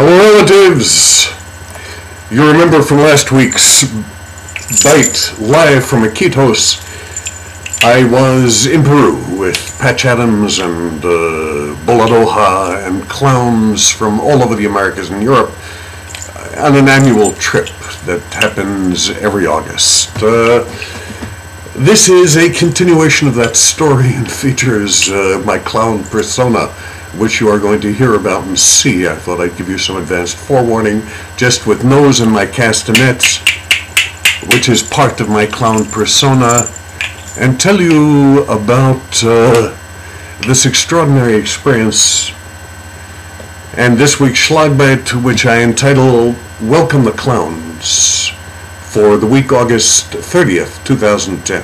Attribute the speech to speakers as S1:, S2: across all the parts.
S1: Hello, relatives! You remember from last week's Bite, live from Iquitos, I was in Peru with Patch Adams and Boladoja and clowns from all over the Americas and Europe on an annual trip that happens every August. This is a continuation of that story and features my clown persona, which you are going to hear about and see. I thought I'd give you some advanced forewarning, just with nose and my castanets, which is part of my clown persona, and tell you about this extraordinary experience and this week's Schlagbite, which I entitle Welcome the Clowns, for the week August 30th, 2010.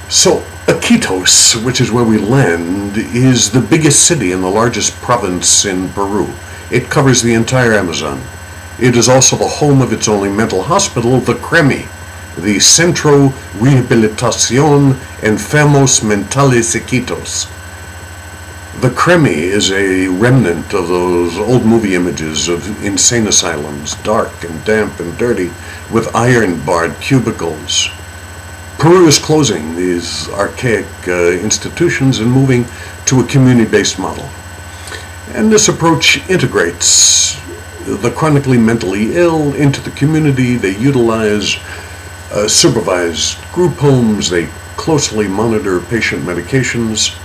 S1: So, Iquitos, which is where we land, is the biggest city in the largest province in Peru. It covers the entire Amazon. It is also the home of its only mental hospital, the CREMI, the Centro Rehabilitación Enfermos Mentales Iquitos. The CREMI is a remnant of those old movie images of insane asylums, dark and damp and dirty, with iron-barred cubicles. Peru is closing these archaic institutions and moving to a community-based model. And this approach integrates the chronically mentally ill into the community. They utilize supervised group homes. They closely monitor patient medications.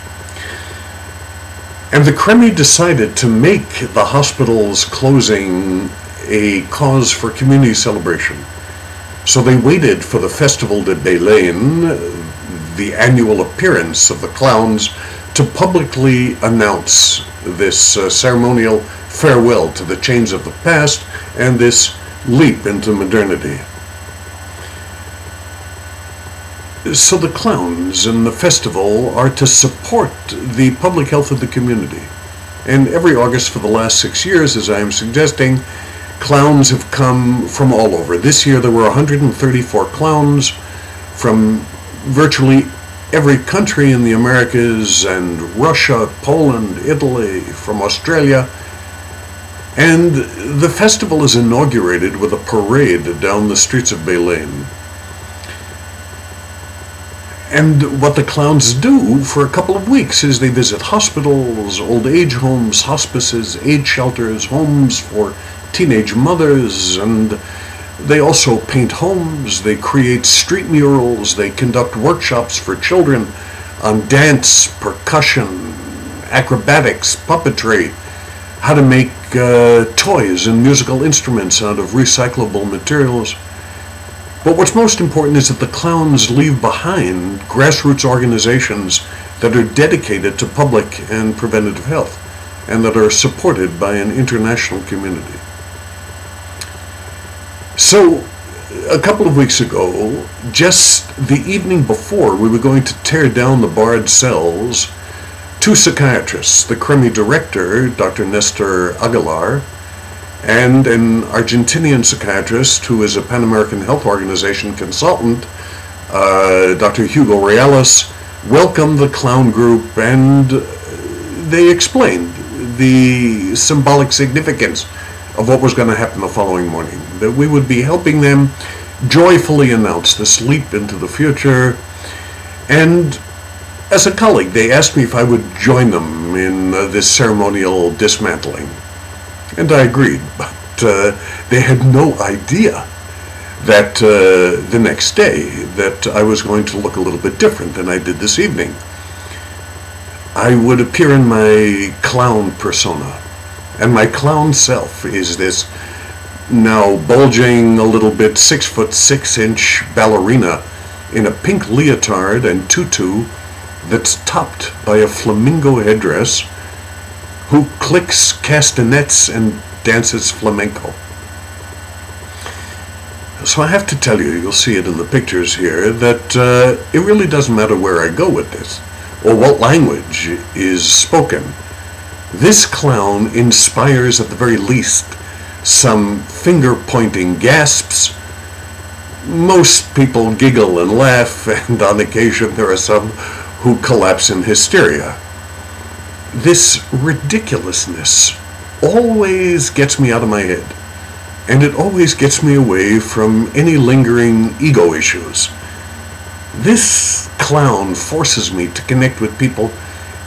S1: And the CREMI decided to make the hospital's closing a cause for community celebration. So they waited for the Festival de Belén, the annual appearance of the clowns, to publicly announce this ceremonial farewell to the chains of the past and this leap into modernity. So the clowns and the festival are to support the public health of the community. And every August for the last 6 years, as I am suggesting, clowns have come from all over. This year there were 134 clowns from virtually every country in the Americas and Russia, Poland, Italy, from Australia. And the festival is inaugurated with a parade down the streets of Belén. And what the clowns do for a couple of weeks is they visit hospitals, old age homes, hospices, aid shelters, homes for teenage mothers, and they also paint homes, they create street murals, they conduct workshops for children on dance, percussion, acrobatics, puppetry, how to make toys and musical instruments out of recyclable materials. But what's most important is that the clowns leave behind grassroots organizations that are dedicated to public and preventative health and that are supported by an international community. So, a couple of weeks ago, just the evening before we were going to tear down the barred cells, two psychiatrists, the CREMI director, Dr. Nestor Aguilar, and an Argentinian psychiatrist who is a Pan-American Health Organization consultant, Dr. Hugo Reales, welcomed the clown group, and they explained the symbolic significance of what was going to happen the following morning, that we would be helping them joyfully announce this leap into the future. And as a colleague, they asked me if I would join them in this ceremonial dismantling. And I agreed, but they had no idea that the next day that I was going to look a little bit different than I did this evening. I would appear in my clown persona. And my clown self is this now bulging a little bit 6'6" ballerina in a pink leotard and tutu that's topped by a flamingo headdress, who clicks castanets and dances flamenco. So I have to tell you, you'll see it in the pictures here, that it really doesn't matter where I go with this or what language is spoken. This clown inspires, at the very least, some finger-pointing gasps. Most people giggle and laugh, and on occasion there are some who collapse in hysteria. This ridiculousness always gets me out of my head, and it always gets me away from any lingering ego issues. This clown forces me to connect with people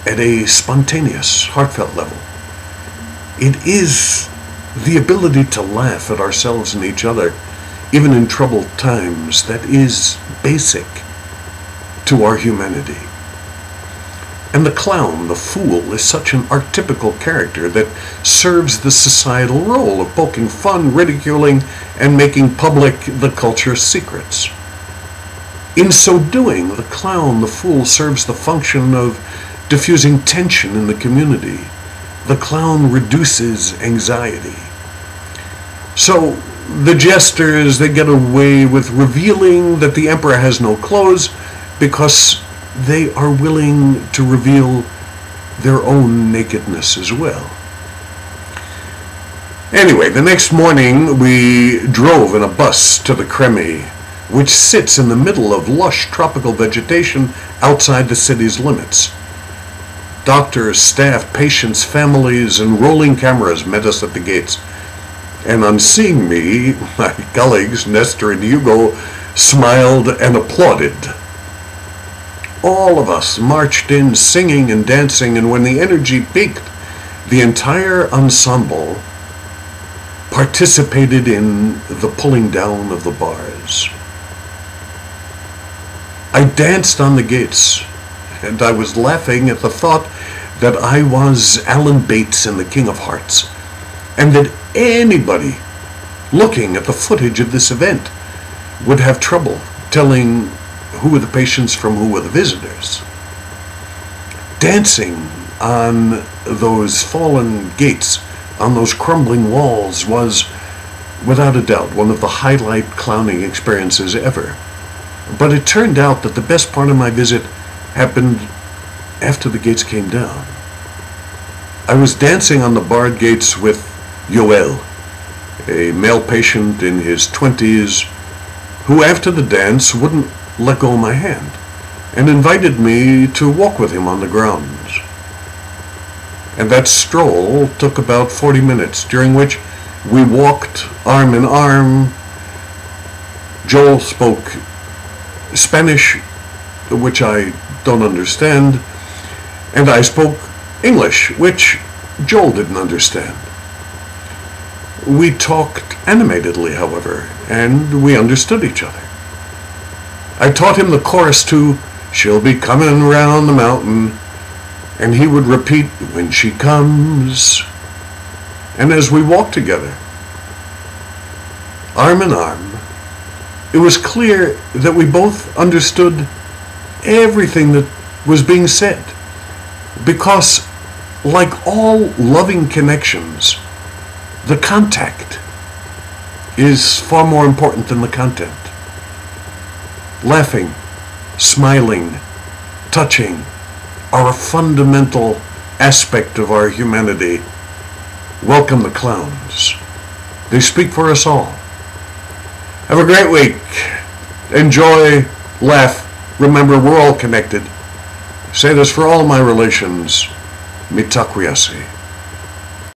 S1: at a spontaneous, heartfelt level. It is the ability to laugh at ourselves and each other, even in troubled times, that is basic to our humanity. And the clown, the fool, is such an archetypical character that serves the societal role of poking fun, ridiculing, and making public the culture's secrets. In so doing, the clown, the fool, serves the function of diffusing tension in the community. The clown reduces anxiety. So the jesters, they get away with revealing that the emperor has no clothes because they are willing to reveal their own nakedness as well. Anyway, the next morning we drove in a bus to the Kremie, which sits in the middle of lush tropical vegetation outside the city's limits. Doctors, staff, patients, families, and rolling cameras met us at the gates. And on seeing me, my colleagues, Nestor and Hugo, smiled and applauded. All of us marched in singing and dancing, and when the energy peaked, the entire ensemble participated in the pulling down of the bars. I danced on the gates, and I was laughing at the thought that I was Alan Bates in The King of Hearts, and that anybody looking at the footage of this event would have trouble telling who were the patients from who were the visitors. Dancing on those fallen gates, on those crumbling walls, was, without a doubt, one of the highlight clowning experiences ever. But it turned out that the best part of my visit happened after the gates came down. I was dancing on the barred gates with Yoel, a male patient in his 20s, who after the dance wouldn't let go of my hand and invited me to walk with him on the grounds. And that stroll took about 40 minutes, during which we walked arm in arm. Joel spoke Spanish, which I don't understand, and I spoke English, which Joel didn't understand. We talked animatedly, however, and we understood each other. I taught him the chorus to "She'll Be Coming Round the Mountain," and he would repeat, "When she comes." And as we walked together, arm in arm, it was clear that we both understood everything that was being said, because, like all loving connections, the contact is far more important than the content. Laughing, smiling, touching are a fundamental aspect of our humanity. Welcome the clowns. They speak for us all. Have a great week. Enjoy, laugh. Remember, we're all connected. Say this for all my relations. Mitakwiyasi.